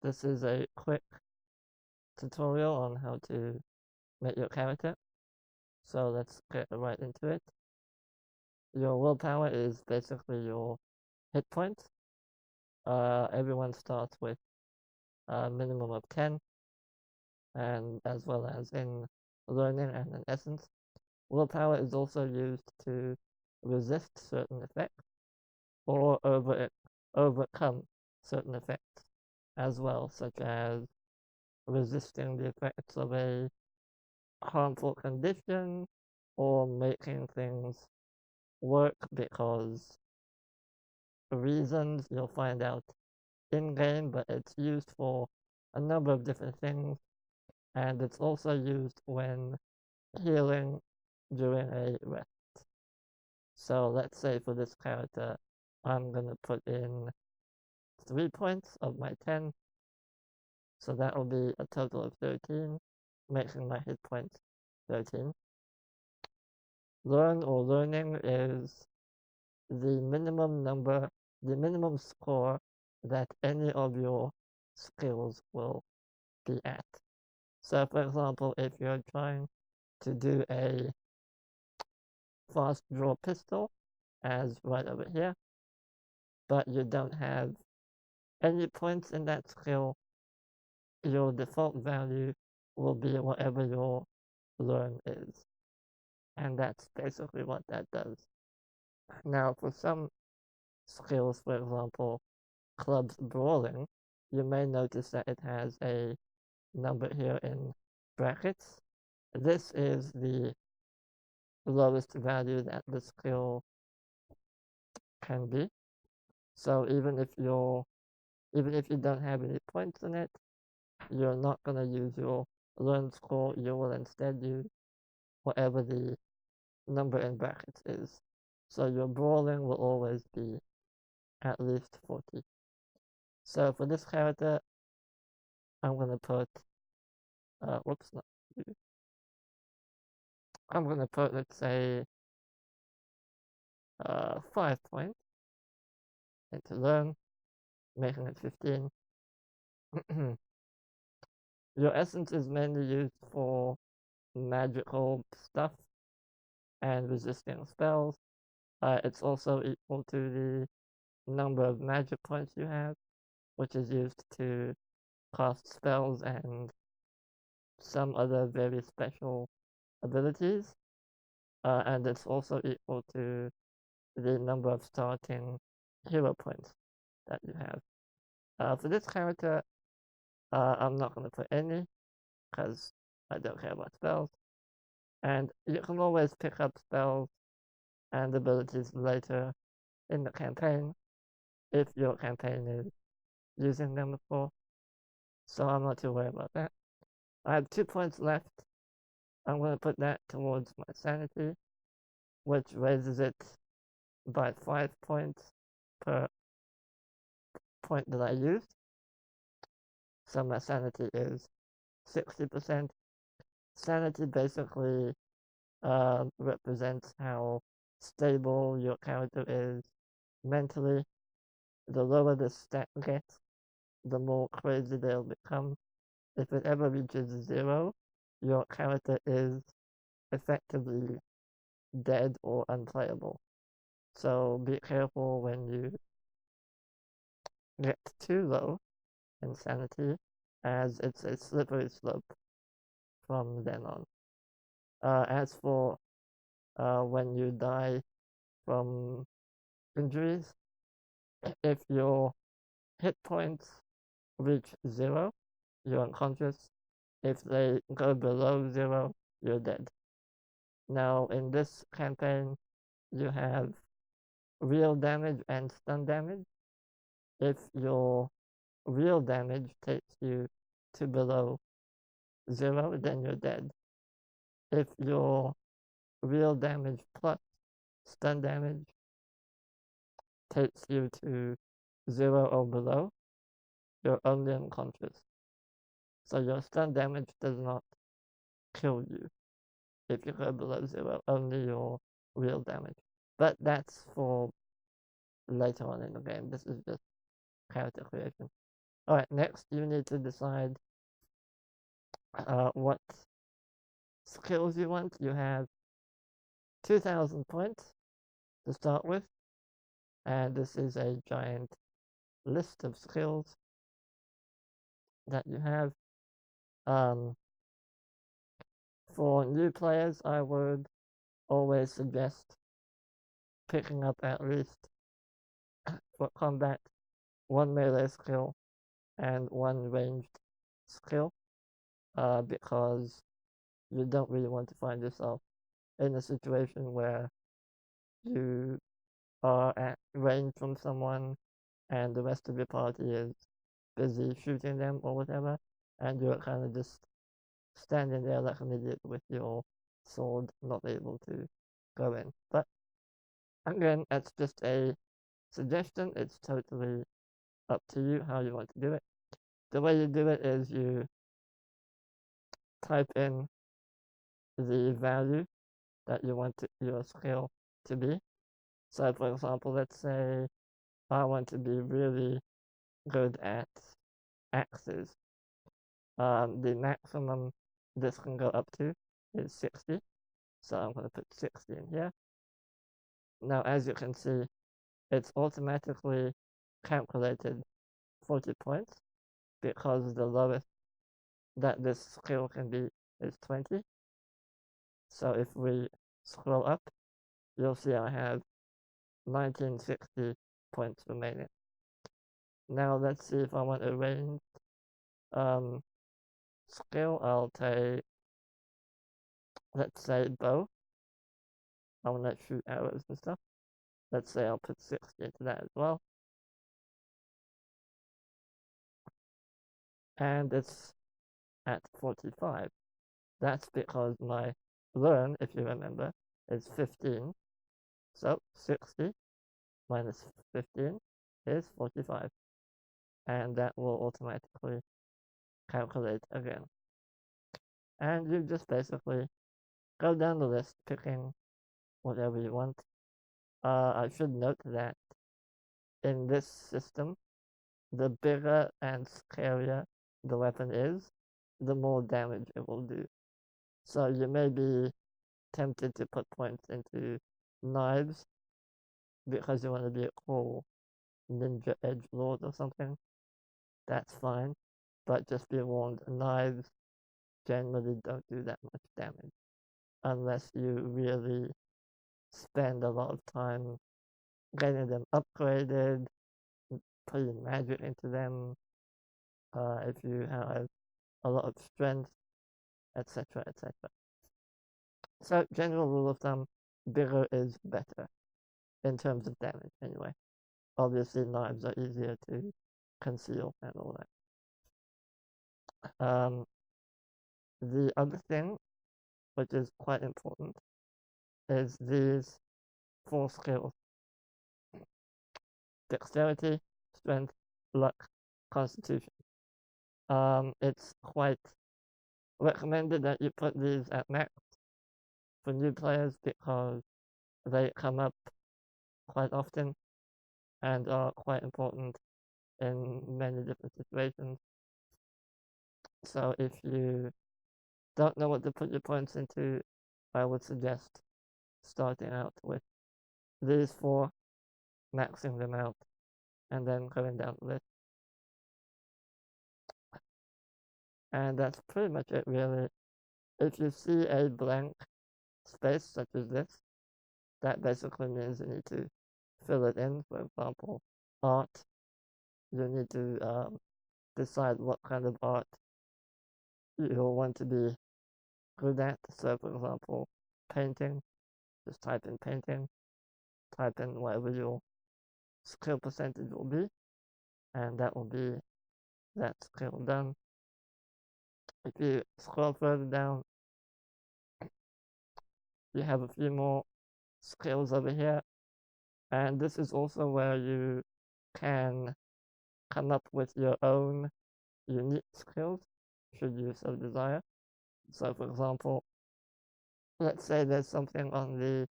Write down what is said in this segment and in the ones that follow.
This is a quick tutorial on how to make your character. So let's get right into it. Your willpower is basically your hit points. Everyone starts with a minimum of 10, and as well as in learning and in essence. Willpower is also used to resist certain effects or overcome certain effects as well, such as resisting the effects of a harmful condition or making things work because reasons you'll find out in game, but it's used for a number of different things, and it's also used when healing during a rest. So let's say for this character, I'm gonna put in 3 points of my 10, so that will be a total of 13, making my hit points 13. Learn or learning is the minimum score that any of your skills will be at. So for example, if you're trying to do a fast draw pistol, as right over here, but you don't have any points in that skill, your default value will be whatever your learn is. And that's basically what that does. Now, for some skills, for example, clubs brawling, you may notice that it has a number here in brackets. This is the lowest value that the skill can be. So even if you don't have any points in it, you're not gonna use your learn score. You will instead use whatever the number in brackets is. So your brawling will always be at least 40. So for this character, I'm gonna put whoops, not you. I'm gonna put, let's say, 5 points into learn, making it 15. Your essence is mainly used for magical stuff and resisting spells. It's also equal to the number of magic points you have, which is used to cast spells and some other very special abilities. And it's also equal to the number of starting hero points that you have. For this character, I'm not going to put any because I don't care about spells. And you can always pick up spells and abilities later in the campaign if your campaign is using them before. So I'm not too worried about that. I have 2 points left. I'm going to put that towards my sanity, which raises it by 5 points per point that I use. So my sanity is 60%. Sanity basically represents how stable your character is mentally. The lower the stat gets, the more crazy they'll become. If it ever reaches 0, your character is effectively dead or unplayable. So be careful when you get too low in sanity, as it's a slippery slope from then on. As for when you die from injuries, if your hit points reach 0, you're unconscious. If they go below 0, you're dead. Now, in this campaign, you have real damage and stun damage. If your real damage takes you to below 0, then you're dead. If your real damage plus stun damage takes you to 0 or below, you're only unconscious. So your stun damage does not kill you if you go below 0, only your real damage. But that's for later on in the game. This is just character creation. Alright, next you need to decide what skills you want. You have 2,000 points to start with, and this is a giant list of skills that you have. For new players, I would always suggest picking up at least for combat one melee skill and one ranged skill, because you don't really want to find yourself in a situation where you are at range from someone and the rest of your party is busy shooting them or whatever, and you're kind of just standing there like an idiot with your sword, not able to go in. But again, that's just a suggestion. It's totally up to you how you want to do it. The way you do it is you type in the value that you want your skill to be. So, for example, let's say I want to be really good at axes. The maximum this can go up to is 60. So I'm going to put 60 in here. Now, as you can see, it's automatically calculated 40 points because the lowest that this skill can be is 20. So if we scroll up, you'll see I have 1960 points remaining. Now let's see if I want a ranged skill. I'll take, let's say, bow. I want to shoot arrows and stuff. Let's say I'll put 60 into that as well. And it's at 45. That's because my learn, if you remember, is 15. So 60 minus 15 is 45. And that will automatically calculate again. And you just basically go down the list picking whatever you want. I should note that in this system, the bigger and scarier the weapon is, the more damage it will do. So you may be tempted to put points into knives because you want to be a cool ninja edgelord or something. That's fine, but just be warned, knives generally don't do that much damage unless you really spend a lot of time getting them upgraded, putting magic into them, if you have a lot of strength, etc., etc. So, general rule of thumb, bigger is better in terms of damage, anyway. Obviously, knives are easier to conceal and all that. The other thing, which is quite important, is these 4 skills: dexterity, strength, luck, constitution. It's quite recommended that you put these at max for new players because they come up quite often and are quite important in many different situations. So if you don't know what to put your points into, I would suggest starting out with these 4, maxing them out, and then going down the list. And that's pretty much it, really. If you see a blank space such as this, that basically means you need to fill it in. For example, art, you need to decide what kind of art you'll want to be good at. So, for example, painting, just type in painting, type in whatever your skill percentage will be, and that will be that skill done. If you scroll further down, you have a few more skills over here, and this is also where you can come up with your own unique skills should you so desire. So, for example, let's say there's something on the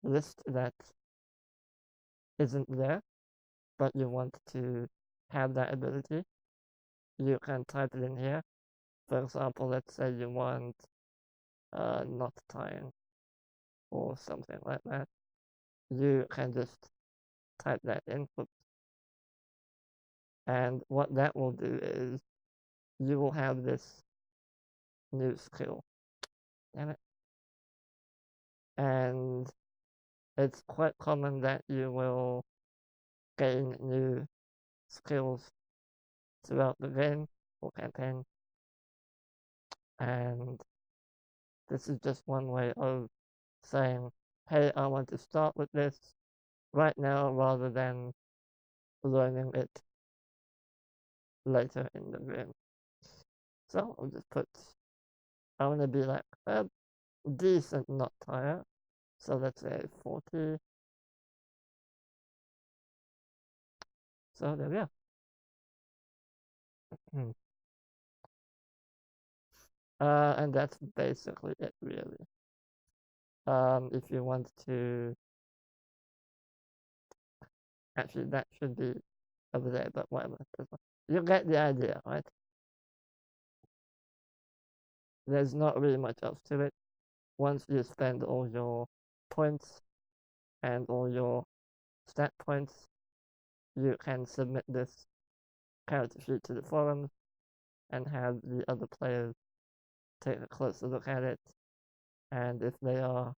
list that isn't there, but you want to have that ability. you can type it in here. For example, let's say you want not tying or something like that. You can just type that in. And what that will do is you will have this new skill. Damn it. And it's quite common that you will gain new skills throughout the game or campaign. And this is just one way of saying, hey, I want to start with this right now rather than learning it later in the game. So I'll just put, I want to be like a decent knot tire. So let's say 40. So there we are. And that's basically it, really. If you want to, actually, that should be over there, but whatever. You get the idea, right? There's not really much else to it. Once you spend all your points and all your stat points, you can submit this character sheet to the forums and have the other players take a closer look at it. And if they are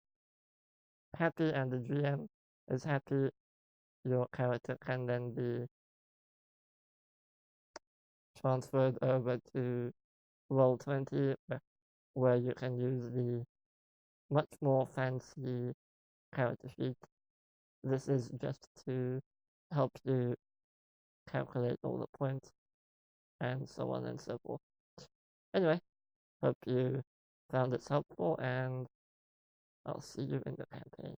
happy and the GM is happy, your character can then be transferred over to Roll20, where you can use the much more fancy character sheet. This is just to help you calculate all the points and so on and so forth. Anyway, hope you found this helpful, and I'll see you in the campaign.